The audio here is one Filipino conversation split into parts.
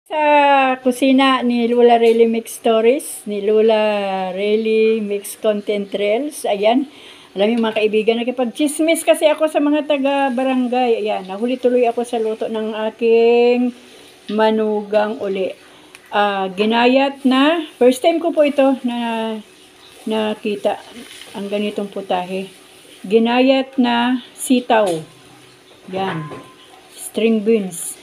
Sa kusina ni Lola Really Mix Stories, ni Lola Really Mix Content Reels. Ayan, alam niyo mga kaibigan, nakipag-chismis kasi ako sa mga taga-barangay. Ayan, nahuli tuloy ako sa luto ng aking manugang uli. Ginayat na, first time ko po ito na nakita ang ganitong putahe. Ginayat na sitaw. Yan, string beans.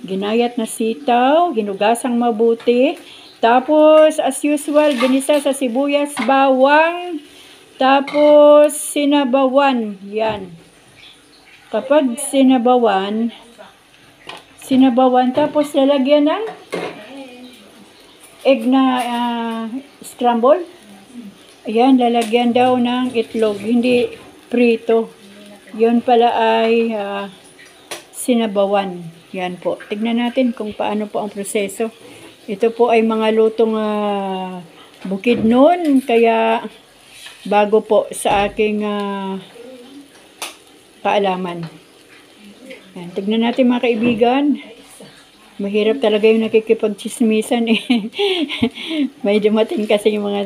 Ginayat na sitaw, ginugasang mabuti. Tapos, as usual, ginisa sa sibuyas, bawang, tapos sinabawan. Yan. Kapag sinabawan, tapos lalagyan ng egg na scramble. Ayan, lalagyan daw ng itlog, hindi prito. Yun pala ay sinabawan. Yan po. Tignan natin kung paano po ang proseso. Ito po ay mga lutong bukid noon. Kaya bago po sa aking kaalaman. Yan. Tignan natin mga kaibigan. Mahirap talaga yung nakikipag-chismisan eh. May dumating kasi yung mga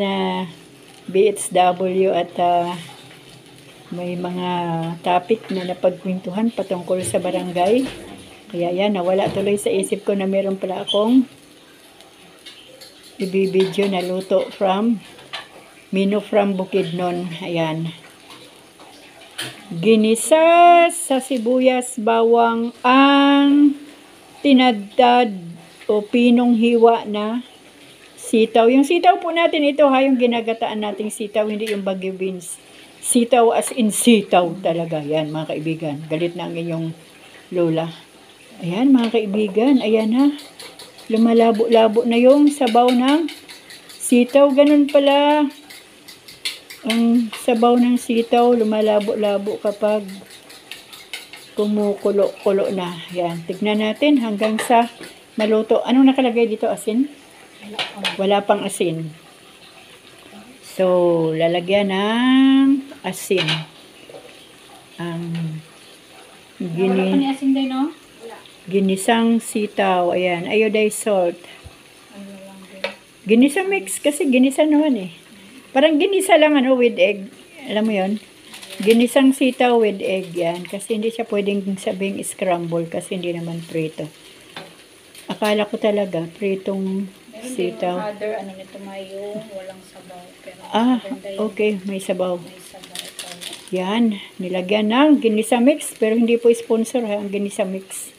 BHW at may mga topic na napagkwentuhan patungkol sa barangay. Kaya yan, nawala tuloy sa isip ko na meron pala akong ibibideo na luto from Mino from Bukidnon. Ayan. Ginisa sa sibuyas, bawang ang tinadtad o pinong hiwa na sitaw. Yung sitaw po natin ito ha, yung ginagataan nating sitaw, hindi yung bagyo beans. Sitaw as in sitaw talaga. Yan mga kaibigan. Galit na ang inyong lola. Ayan mga kaibigan, ayan ha. Lumalabo-labo na yung sabaw ng sitaw. Ganun pala ang sabaw ng sitaw. Lumalabo-labo kapag kumukulo-kulo na. Ayan, tignan natin hanggang sa maluto. Anong nakalagay dito? Asin? Wala pang asin. So, lalagyan ng asin. Wala pa ni asin din, no? Ginisang sitaw. Ayan. Iodized salt. Ginisa mix. Kasi ginisa naman eh. Parang ginisa lang with egg. Alam mo yon? Ginisang sitaw with egg. Yan. Kasi hindi siya pwedeng sabing scramble. Kasi hindi naman prito. Akala ko talaga pritong sitaw. Other, nito mayo, walang sabaw. Pero okay. May sabaw. Yan. Nilagyan ng ginisa mix. Pero hindi po sponsor ha. Ang ginisa mix.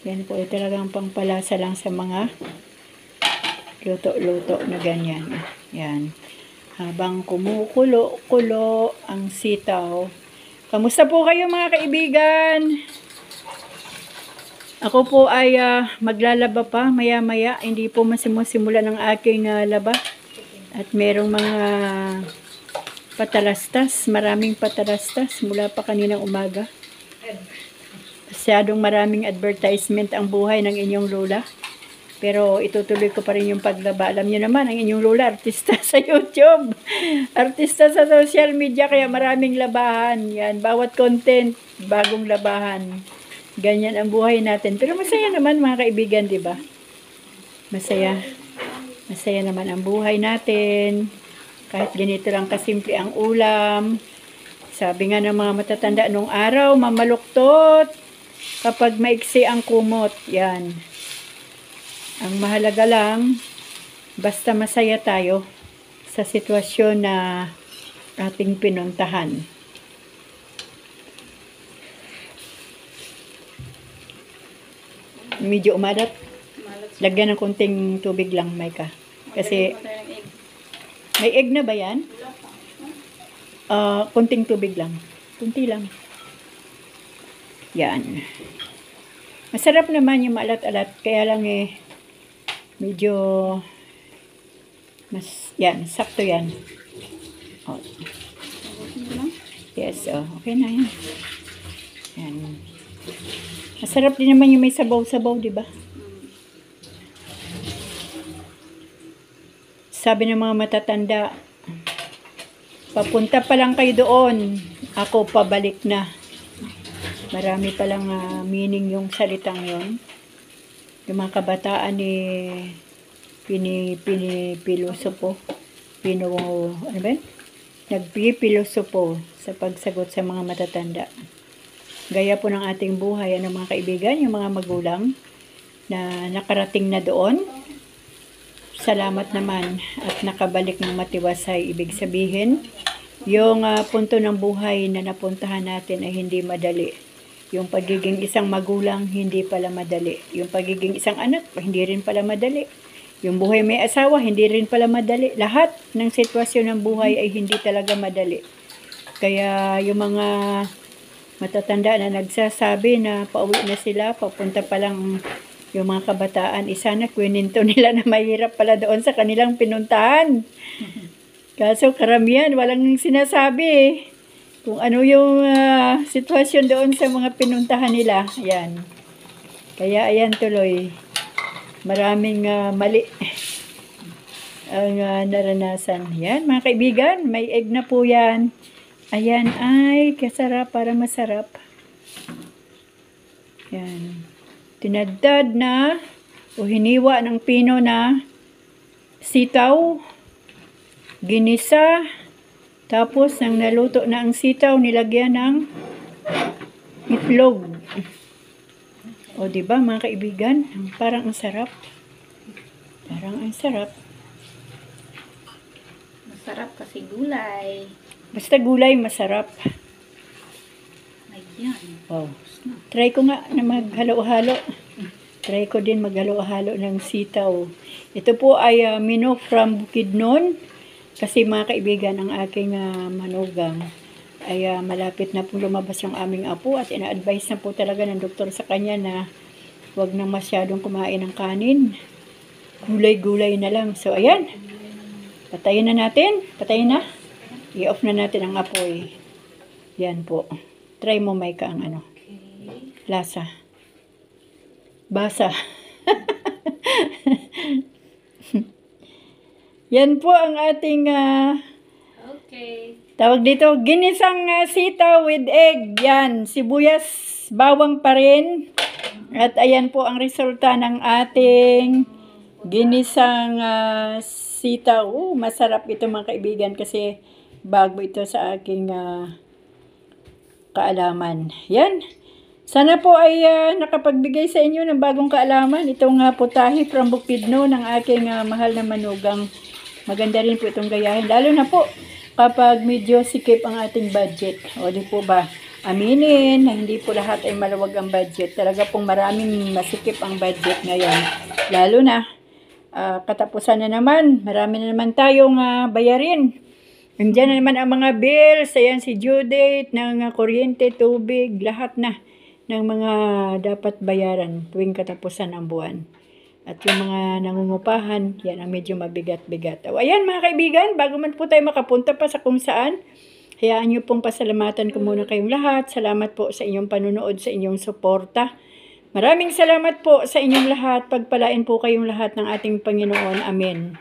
Yan po, talagang pangpalasa lang sa mga luto-luto na ganyan. Yan. Habang kumukulo-kulo ang sitaw. Kamusta po kayo mga kaibigan? Ako po ay maglalaba pa maya-maya. Hindi po masimulan ng aking laba. At merong mga patalastas. Maraming patalastas mula pa kaninang umaga. Masyadong maraming advertisement ang buhay ng inyong lola. Pero itutuloy ko pa rin yung paglaba. Alam niyo naman, ang inyong lola, artista sa YouTube. Artista sa social media, kaya maraming labahan. Yan, bawat content, bagong labahan. Ganyan ang buhay natin. Pero masaya naman mga kaibigan, di ba? Masaya. Masaya naman ang buhay natin. Kahit ganito lang kasimple ang ulam. Sabi nga ng mga matatanda nung araw, mamaluktot. Kapag maiksi ang kumot, yan. Ang mahalaga lang, basta masaya tayo sa sitwasyon na ating pinuntahan. Medyo umalat. Lagyan ng konting tubig lang, Maika. Kasi, may egg na ba yan? Konting tubig lang. Kunti lang. Yan. Masarap naman yung maalat-alat. Kaya lang medyo yan, sakto yan. Oh. Yes, okay na yan. Yan. Masarap din naman yung may sabaw-sabaw, di ba? Sabi ng mga matatanda, papunta pa lang kayo doon, ako pabalik na. Marami palang meaning yung salitang yon. yung mga kabataan ni Pilosopo. Ano ba yun? Nagpipilosopo sa pagsagot sa mga matatanda. Gaya po ng ating buhay, mga kaibigan, yung mga magulang na nakarating na doon. Salamat naman at nakabalik ng matiwasay. Ibig sabihin, yung punto ng buhay na napuntahan natin ay hindi madali. Yung pagiging isang magulang, hindi pala madali. Yung pagiging isang anak, hindi rin pala madali. Yung buhay may asawa, hindi rin pala madali. Lahat ng sitwasyon ng buhay ay hindi talaga madali. Kaya yung mga matatanda na nagsasabi na pauwi na sila, papunta pa lang yung mga kabataan, sana kwininto nila na mahirap pala doon sa kanilang pinuntahan. Kaso karamihan, walang sinasabi kung ano yung sitwasyon doon sa mga pinuntahan nila. Ayan. Kaya ayan tuloy. Maraming mali ang naranasan. Yan, mga kaibigan, may egg na po yan. Ayan, ay, kasarap para masarap. Yan. Tinadtad na o hiniwa ng pino na sitaw, ginisa, tapos nang naluto na ang sitaw, nilagyan ng itlog. O, diba mga kaibigan? Parang ang sarap. Parang ang sarap. Masarap kasi gulay. Basta gulay, masarap. Ayan. Oh. Try ko nga na maghalo-halo. Try ko din maghalo-halo ng sitaw. Ito po ay menu from Bukidnon. Kasi mga kaibigan, ang aking manugang ay malapit na po lumabas yung aming apo at ina-advise na po talaga ng doktor sa kanya na huwag na masyadong kumain ng kanin. Gulay-gulay na lang. So, ayan. Patayin na natin. Patayin na. I-off na natin ang apoy. Yan po. Try mo, Maika, ang lasa. Basa. Yan po ang ating Okay. tawag dito, ginisang sitaw with egg. Yan, sibuyas, bawang pa rin. At ayan po ang resulta ng ating ginisang sitaw. Masarap ito mga kaibigan kasi bago ito sa aking kaalaman. Yan. Sana po ay nakapagbigay sa inyo ng bagong kaalaman. Itong putahe from Bukidnon ng aking mahal na manugang. Maganda rin po itong gayahin. Lalo na po kapag medyo sikip ang ating budget. O di po ba, aminin na hindi po lahat ay maluwag ang budget. Talaga pong maraming masikip ang budget ngayon. Lalo na, katapusan na naman, marami na naman tayong bayarin. Nandiyan na naman ang mga bills, ayan si due date ng kuryente, tubig, lahat na ng mga dapat bayaran tuwing katapusan ng buwan. At yung mga nangungupahan, yan ang medyo mabigat-bigat. O, ayan mga kaibigan, bago man po tayo makapunta pa sa kung saan, hayaan nyo pong pasalamatan ko muna kayong lahat. Salamat po sa inyong panunood, sa inyong suporta. Maraming salamat po sa inyong lahat. Pagpalain po kayong lahat ng ating Panginoon. Amen.